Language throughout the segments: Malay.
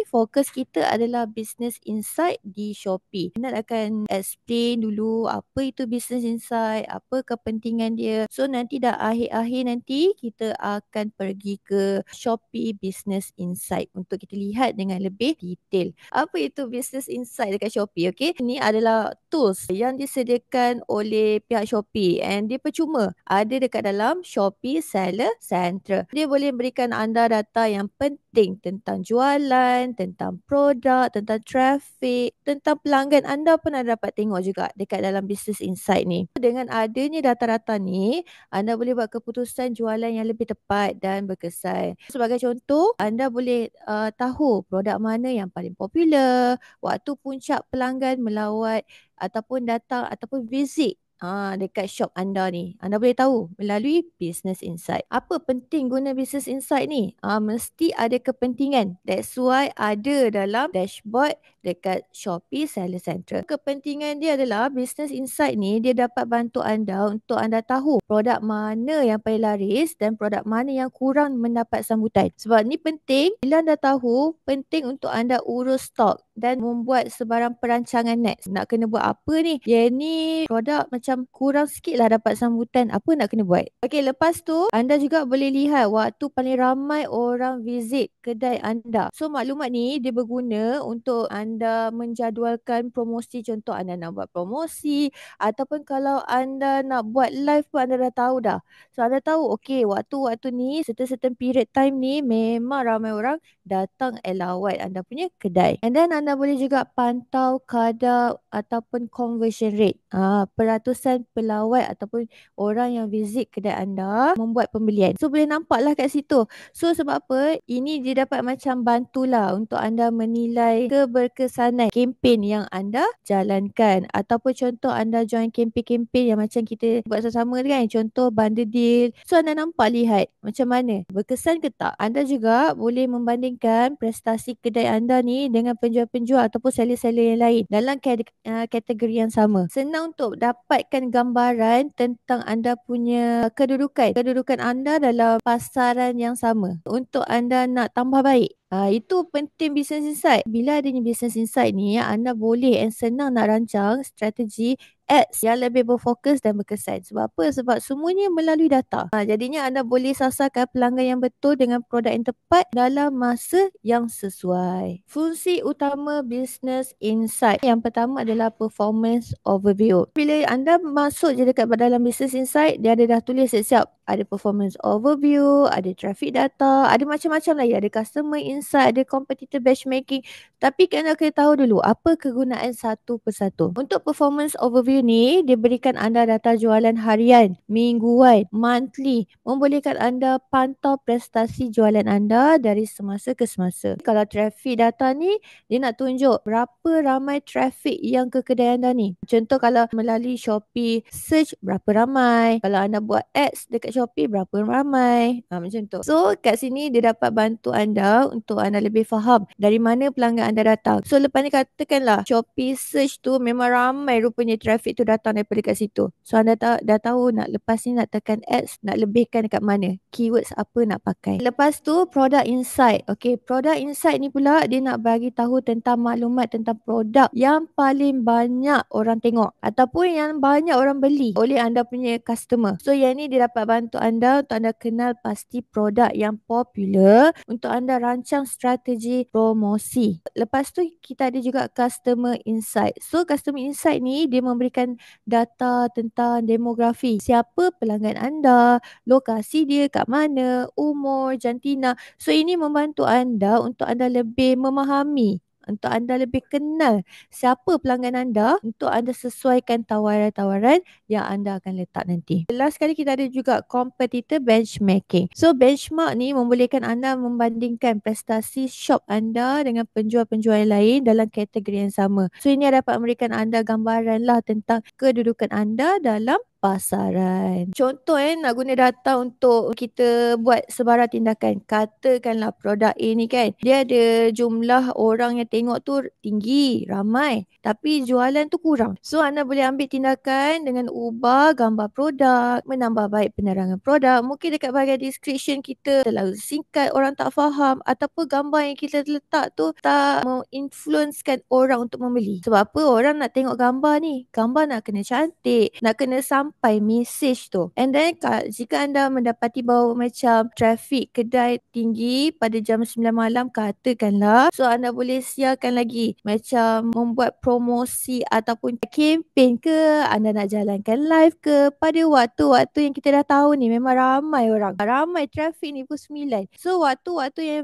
fokus kita adalah business insight di Shopee. Nat akan explain dulu apa itu business insight, apa kepentingan dia. So nanti dah akhir-akhir nanti kita akan pergi ke Shopee Business Insight untuk kita lihat dengan lebih detail. Apa itu business insight dekat Shopee, okey? Ini adalah tools yang disediakan oleh pihak Shopee and dia percuma. Ada dekat dalam Shopee Seller Central. Dia boleh berikan anda data yang penting tentang jualan, tentang produk, tentang traffic, tentang pelanggan anda pun anda dapat tengok juga dekat dalam business insight ni. Dengan adanya data-data ni, anda boleh buat keputusan jualan yang lebih tepat dan berkesan. Sebagai contoh, anda boleh tahu produk mana yang paling popular, waktu puncak pelanggan melawat ataupun datang ataupun visit dekat shop anda ni. Anda boleh tahu melalui business insight. Apa penting guna business insight ni? Mesti ada kepentingan. That's why ada dalam dashboard dekat Shopee Seller Central. Kepentingan dia adalah business insight ni dia dapat bantu anda untuk anda tahu produk mana yang paling laris dan produk mana yang kurang mendapat sambutan. Sebab ni penting, bila anda tahu, penting untuk anda urus stok dan membuat sebarang perancangan next. Nak kena buat apa ni? Yang ni produk macam kurang sikit lah dapat sambutan. Apa nak kena buat? Okey, lepas tu anda juga boleh lihat waktu paling ramai orang visit kedai anda. So maklumat ni dia berguna untuk anda menjadualkan promosi. Contoh anda nak buat promosi ataupun kalau anda nak buat live pun anda dah tahu dah. So anda tahu okey waktu-waktu ni certain period time ni memang ramai orang datang elawat anda punya kedai. And then anda boleh juga pantau kadar ataupun conversion rate. Peratusan pelawat ataupun orang yang visit kedai anda membuat pembelian. So boleh nampak lah kat situ. So sebab apa? Ini dia dapat macam bantulah untuk anda menilai keberkesanan kempen yang anda jalankan. Ataupun contoh anda join kempen-kempen yang macam kita buat sama-sama kan. Contoh bundle deal. So anda nampak lihat macam mana? Berkesan ke tak? Anda juga boleh membandingkan prestasi kedai anda ni dengan penjual-penjual ataupun seller-seller yang lain dalam kategori yang sama. Senang untuk dapatkan gambaran tentang anda punya kedudukan anda dalam pasaran yang sama untuk anda nak tambah baik. Itu penting business insight. Bila adanya business insight ni, anda boleh and senang nak rancang strategi ads yang lebih berfokus dan berkesan. Sebab apa? Sebab semuanya melalui data. Jadinya anda boleh sasarkan pelanggan yang betul dengan produk yang tepat dalam masa yang sesuai. Fungsi utama business insight. Yang pertama adalah performance overview. Bila anda masuk je dekat dalam business insight, dia ada dah tulis siap-siap. Ada performance overview, ada traffic data, ada macam-macam lagi. Ada customer insight, ada competitor benchmarking. Tapi kena tahu dulu apa kegunaan satu persatu. Untuk performance overview ni, dia berikan anda data jualan harian, mingguan, monthly. Membolehkan anda pantau prestasi jualan anda dari semasa ke semasa. Kalau traffic data ni, dia nak tunjuk berapa ramai traffic yang ke kedai anda ni. Contoh kalau melalui Shopee search berapa ramai. Kalau anda buat ads dekat Shopee berapa ramai. Macam tu. So kat sini dia dapat bantu anda untuk anda lebih faham dari mana pelanggan anda datang. So lepas ni katakanlah Shopee search tu memang ramai rupanya traffic tu datang daripada kat situ. So anda dah tahu nak lepas ni nak tekan ads, nak lebihkan dekat mana. Keywords apa nak pakai. Lepas tu product insight. Okay, product insight ni pula dia nak bagi tahu tentang maklumat tentang produk yang paling banyak orang tengok ataupun yang banyak orang beli oleh anda punya customer. So yang ni dia dapat bantu anda untuk anda kenal pasti produk yang popular untuk anda rancang strategi promosi. Lepas tu kita ada juga customer insight. So customer insight ni dia memberikan data tentang demografi. Siapa pelanggan anda, lokasi dia kat mana, umur, jantina. So ini membantu anda untuk anda lebih memahami, untuk anda lebih kenal siapa pelanggan anda untuk anda sesuaikan tawaran-tawaran yang anda akan letak nanti. Last sekali kita ada juga competitor benchmarking. So benchmark ni membolehkan anda membandingkan prestasi shop anda dengan penjual-penjual yang lain dalam kategori yang sama. So ini dapat memberikan anda gambaran lah tentang kedudukan anda dalam pasaran. Contoh nak guna data untuk kita buat sebarang tindakan. Katakanlah produk A ni kan, dia ada jumlah orang yang tengok tu tinggi, ramai. Tapi jualan tu kurang. So anda boleh ambil tindakan dengan ubah gambar produk, menambah baik penerangan produk. Mungkin dekat bahagian description kita terlalu singkat, orang tak faham. Ataupun gambar yang kita letak tu tak menginfluencekan orang untuk membeli. Sebab apa? Orang nak tengok gambar ni. Gambar nak kena cantik, nak kena sampai message tu. And then jika anda mendapati bahawa macam traffic kedai tinggi pada jam 9 malam katakanlah, so anda boleh siarkan lagi macam membuat promosi ataupun campaign ke, anda nak jalankan live ke pada waktu-waktu yang kita dah tahu ni memang ramai orang, ramai traffic ni pukul 9. So waktu-waktu yang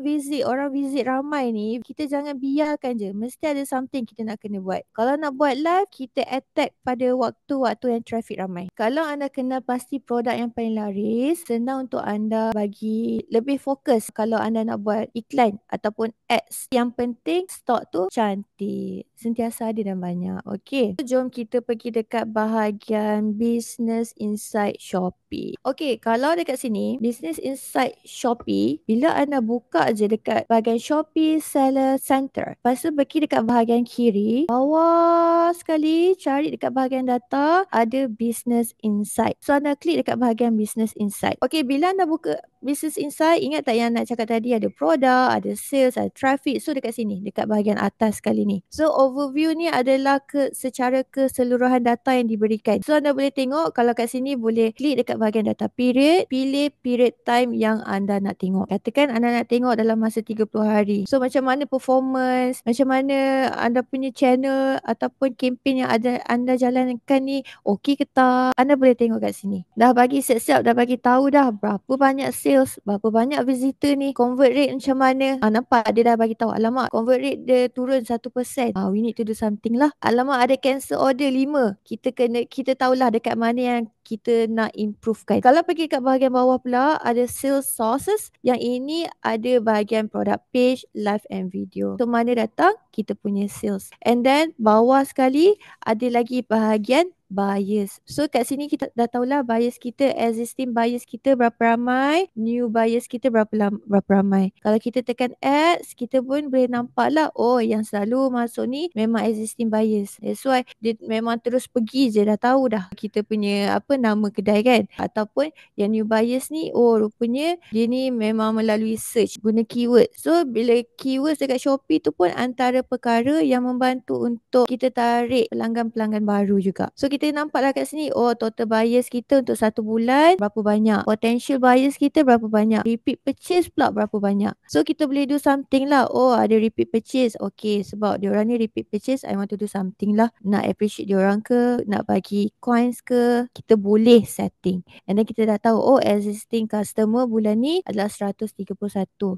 orang visit ramai ni, kita jangan biarkan je, mesti ada something kita nak kena buat. Kalau nak buat live, kita attack pada waktu-waktu yang traffic ramai. Kalau anda kenal pasti produk yang paling laris, senang untuk anda bagi lebih fokus kalau anda nak buat iklan ataupun ads. Yang penting stok tu cantik, sentiasa ada dan banyak. Okey, jom kita pergi dekat bahagian Business Insight Shopee. Okey, kalau dekat sini Business Insight Shopee, bila anda buka je dekat bahagian Shopee Seller Center, lepas tu pergi dekat bahagian kiri bawah sekali, cari dekat bahagian data ada Business Insight. So anda klik dekat bahagian Business Insight. Okey, bila anda buka Business Insight, ingat tak yang nak cakap tadi ada produk, ada sales, ada traffic. So dekat sini, dekat bahagian atas kali ni. So overview ni adalah secara keseluruhan data yang diberikan. So anda boleh tengok kalau kat sini boleh klik dekat bahagian data period, pilih period time yang anda nak tengok. Katakan anda nak tengok dalam masa 30 hari. So macam mana performance, macam mana anda punya channel ataupun campaign yang anda jalankan ni okey ke tak, anda boleh tengok kat sini. Dah bagi siap-siap, dah bagi tahu dah berapa banyak sales, berapa banyak visitor ni, convert rate macam mana. Nampak dia dah bagi tahu, alamak convert rate dia turun 1%. We need to do something lah. Alamak ada cancel order 5. Kita tahulah dekat mana yang kita nak improvekan. Kalau pergi kat bahagian bawah pula ada sales sources, yang ini ada bahagian product page, live and video. So mana datang kita punya sales. And then bawah sekali ada lagi bahagian buyers. So kat sini kita dah tahulah buyers kita, existing buyers kita berapa ramai, new buyers kita berapa ramai. Kalau kita tekan ads, kita pun boleh nampak lah, oh yang selalu masuk ni memang existing buyers. That's why dia memang terus pergi je, dah tahu dah kita punya nama kedai kan. Ataupun yang new buyers ni, oh rupanya dia ni memang melalui search, guna keyword. So bila keywords dekat Shopee tu pun antara perkara yang membantu untuk kita tarik pelanggan-pelanggan baru juga. So kita nampaklah kat sini, oh total buyers kita untuk 1 bulan berapa banyak, potential buyers kita berapa banyak, repeat purchase pula berapa banyak. So kita boleh do something lah. Oh ada repeat purchase, okay, sebab diorang ni repeat purchase, I want to do something lah. Nak appreciate diorang ke, nak bagi coins ke, kita boleh setting. And then kita dah tahu, oh existing customer bulan ni adalah 131.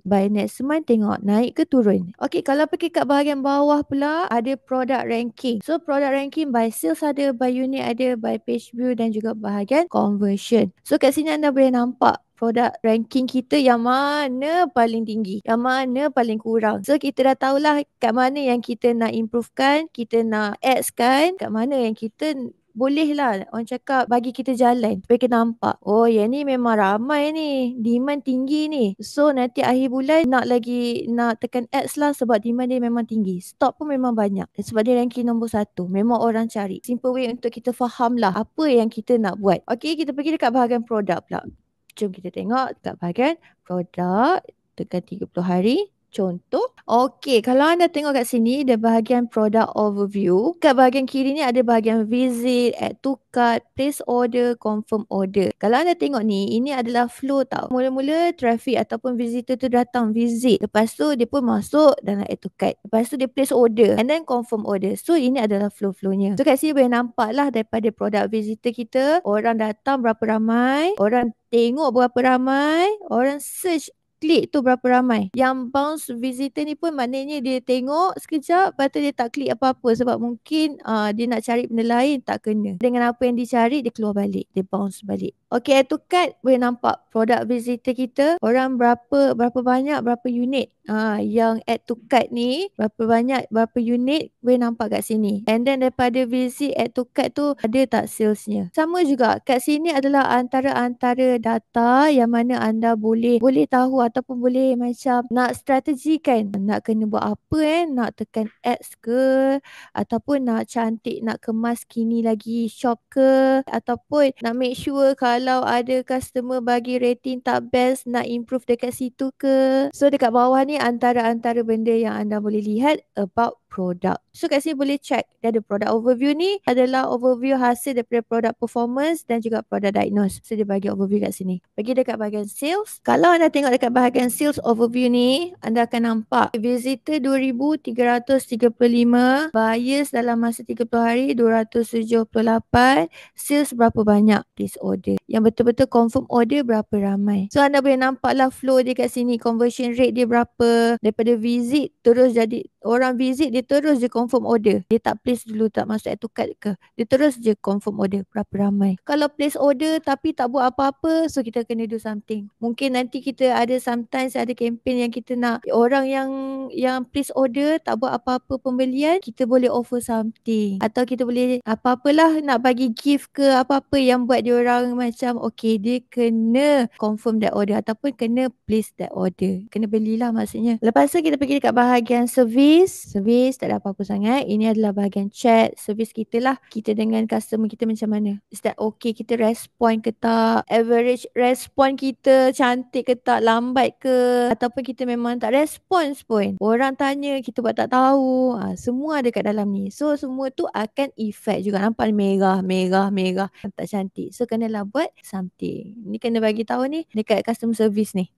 By next month tengok naik ke turun. Okay, kalau pergi kat bahagian bawah pula ada product ranking. So product ranking by sales ada, by unit ada, by page view dan juga bahagian conversion. So kat sini anda boleh nampak produk ranking kita yang mana paling tinggi, yang mana paling kurang. So kita dah tahulah kat mana yang kita nak improvekan, kita nak ads kan, kat mana yang kita boleh lah orang cakap bagi kita jalan supaya kita nampak, oh yang ni memang ramai ni, demand tinggi ni. So nanti akhir bulan nak tekan ads lah sebab demand dia memang tinggi, stok pun memang banyak sebab dia ranking nombor 1, memang orang cari. Simple way untuk kita faham lah apa yang kita nak buat. Okay, kita pergi dekat bahagian produk pula. Jom kita tengok dekat bahagian produk, tekan 30 hari. Contoh. Okey, kalau anda tengok kat sini ada bahagian product overview. Kat bahagian kiri ni ada bahagian visit, add to cart, place order, confirm order. Kalau anda tengok ni, ini adalah flow tau. Mula-mula traffic ataupun visitor tu datang visit. Lepas tu dia pun masuk dalam add to cart. Lepas tu dia place order and then confirm order. So ini adalah flow-flownya. So kat sini boleh nampak lah daripada product visitor kita, orang datang berapa ramai, orang tengok berapa ramai, orang search klik tu berapa ramai. Yang bounce visitor ni pun maknanya dia tengok sekejap, lepas tu dia tak klik apa-apa sebab mungkin dia nak cari benda lain, tak kena. Dengan apa yang dicari, dia keluar balik, dia bounce balik. Okay, add to cart boleh nampak produk visitor kita, orang berapa banyak, berapa unit. Yang add to cart ni, berapa banyak, berapa unit, boleh nampak kat sini. And then daripada visit add to cart tu, ada tak salesnya. Sama juga, kat sini adalah antara data yang mana anda boleh tahu ataupun boleh macam nak strategikan, nak kena buat apa nak tekan ads ke, ataupun nak cantik, nak kemas kini lagi shop ke, ataupun nak make sure kalau ada customer bagi rating tak best, nak improve dekat situ ke. So dekat bawah ni antara benda yang anda boleh lihat about produk. So kat sini boleh check. Dia ada product overview ni adalah overview hasil daripada produk performance dan juga product diagnose. So dia bagi overview kat sini. Bagi dekat bahagian sales. Kalau anda tengok dekat bahagian sales overview ni, anda akan nampak visitor 2,335, buyers dalam masa 30 hari 278, sales berapa banyak, place order. Yang betul-betul confirm order berapa ramai. So anda boleh nampak lah flow dia kat sini, conversion rate dia berapa, daripada visit terus jadi orang visit, dia terus je confirm order. Dia tak place dulu, tak masuk add to cart ke. Dia terus je confirm order berapa ramai. Kalau place order tapi tak buat apa-apa, so kita kena do something. Mungkin nanti kita ada sometimes ada campaign yang kita nak orang yang place order tak buat apa-apa pembelian, kita boleh offer something. Atau kita boleh apa-apalah nak bagi gift ke apa-apa yang buat dia orang macam okay, dia kena confirm that order ataupun kena place that order. Kena belilah maksudnya. Lepas tu kita pergi dekat bahagian service. Service tak ada apa-apa sangat. Ini adalah bahagian chat. Service kita lah. Kita dengan customer kita macam mana. Is that okay? Kita respond ke tak? Average respon kita cantik ke tak? Lambat ke? Ataupun kita memang tak respons pun. Orang tanya kita buat tak tahu. Semua ada kat dalam ni. So semua tu akan effect juga. Nampak merah. Tak cantik. So kenalah buat something. Ni kena bagi tahu ni dekat customer service ni.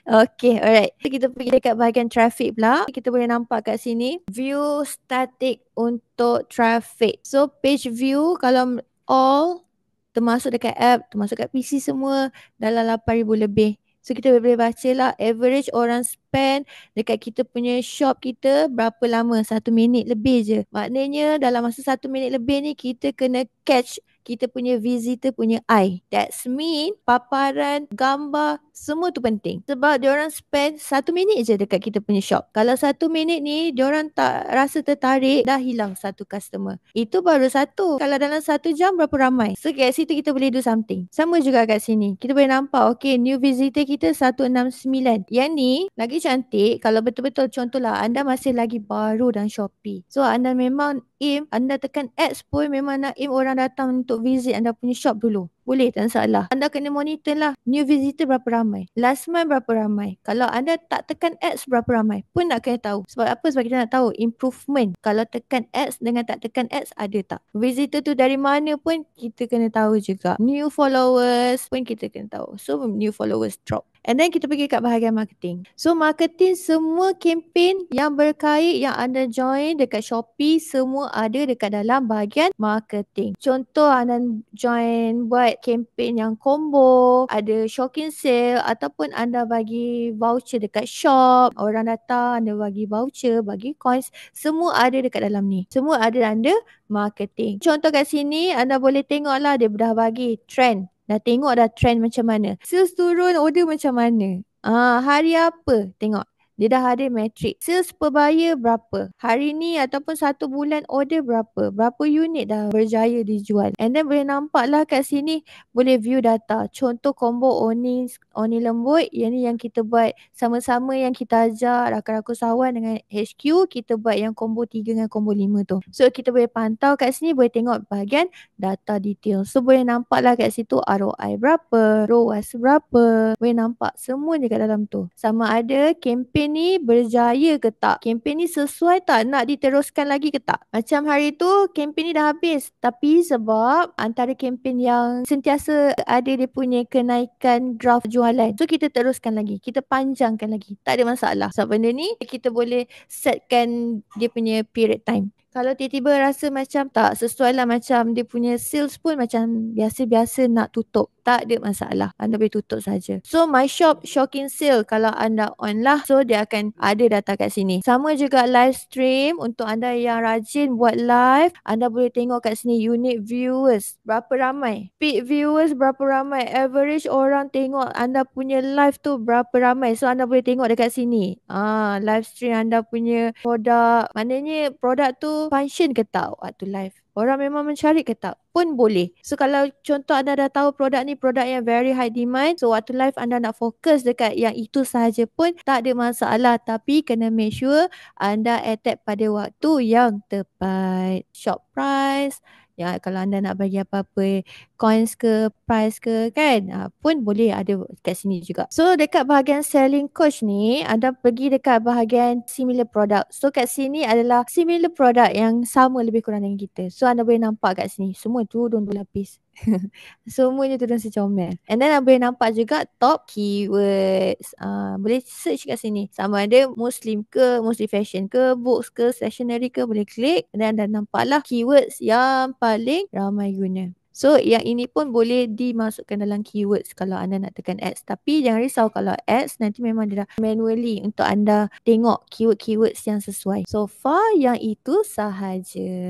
Okay, alright. So, kita pergi dekat bahagian traffic pula. Kita boleh nampak kat sini view static untuk traffic. So page view kalau all termasuk dekat app, termasuk kat PC semua dalam 8,000 lebih. So kita boleh baca lah average orang spend dekat kita punya shop kita berapa lama, 1 minit lebih je. Maknanya dalam masa 1 minit lebih ni kita kena catch kita punya visitor punya eye. That's mean paparan, gambar, semua tu penting. Sebab diorang spend 1 minit je dekat kita punya shop. Kalau 1 minit ni diorang tak rasa tertarik, dah hilang satu customer. Itu baru satu. Kalau dalam 1 jam berapa ramai. So kat situ kita boleh do something. Sama juga kat sini. Kita boleh nampak okay, new visitor kita 169. Yang ni lagi cantik kalau betul-betul contohlah anda masih lagi baru dalam Shopee. So anda memang aim, anda tekan ads pun memang nak aim orang datang untuk visit anda punya shop dulu. Boleh, tak salah. Anda kena monitor lah new visitor berapa ramai. Last month berapa ramai. Kalau anda tak tekan ads berapa ramai pun nak kena tahu. Sebab apa? Sebab kita nak tahu improvement. Kalau tekan ads dengan tak tekan ads ada tak. Visitor tu dari mana pun kita kena tahu juga. New followers pun kita kena tahu. So new followers drop. And then kita pergi kat bahagian marketing. So marketing semua campaign yang berkait yang anda join dekat Shopee semua ada dekat dalam bahagian marketing. Contoh anda join buat campaign yang combo, ada shocking sale ataupun anda bagi voucher dekat shop, orang datang anda bagi voucher, bagi coins, semua ada dekat dalam ni. Semua ada under marketing. Contoh kat sini anda boleh tengoklah dia dah bagi trend. Dah tengok dah trend macam mana. Sales turun, order macam mana. Hari apa? Tengok. Dia dah ada matrik. Sales per buyer berapa? Hari ni ataupun 1 bulan order berapa? Berapa unit dah berjaya dijual? And then boleh nampak lah kat sini boleh view data. Contoh combo oni lembut. Yang ni yang kita buat sama-sama yang kita ajar rakan-rakan sawan dengan HQ. Kita buat yang combo 3 dengan combo 5 tu. So kita boleh pantau kat sini. Boleh tengok bahagian data detail. So boleh nampak lah kat situ ROI berapa? ROAS berapa? Boleh nampak semuanya kat dalam tu. Sama ada campaign ni berjaya ke tak? Campaign ni sesuai tak nak diteruskan lagi ke tak? Macam hari tu campaign ni dah habis. Tapi sebab antara campaign yang sentiasa ada dia punya kenaikan draft jualan. So kita teruskan lagi. Kita panjangkan lagi. Tak ada masalah. Sebab benda ni kita boleh setkan dia punya period time. Kalau tiba-tiba rasa macam tak sesuai lah, macam dia punya sales pun macam biasa-biasa nak tutup, tak ada masalah. Anda boleh tutup saja. So My Shop Shocking Sale kalau anda on lah, so dia akan ada data kat sini. Sama juga live stream untuk anda yang rajin buat live, anda boleh tengok kat sini unique viewers berapa ramai, peak viewers berapa ramai, average orang tengok anda punya live tu berapa ramai. So anda boleh tengok dekat sini. Live stream anda punya produk, maknanya produk tu function ke tak waktu live, orang memang mencari ke tak pun boleh. So kalau contoh anda dah tahu produk ni produk yang very high demand, so waktu live anda nak fokus dekat yang itu sahaja pun tak ada masalah, tapi kena make sure anda attack pada waktu yang tepat. Shop price, ya kalau anda nak bagi apa-apa coins ke price ke kan, pun boleh ada kat sini juga. So dekat bahagian selling coach ni, anda pergi dekat bahagian similar product. So kat sini adalah similar product yang sama lebih kurang dengan kita. So anda boleh nampak kat sini semua turun 2 lapis. Semuanya turun secomel. And then anda boleh nampak juga top keywords. Boleh search kat sini. Sama ada Muslim ke, Muslim fashion ke, books ke, stationery ke, boleh klik. And then anda nampaklah keywords yang paling ramai guna. So yang ini pun boleh dimasukkan dalam keywords kalau anda nak tekan ads. Tapi jangan risau kalau ads nanti memang dia dah manually untuk anda tengok keyword-keywords yang sesuai. So far yang itu sahaja.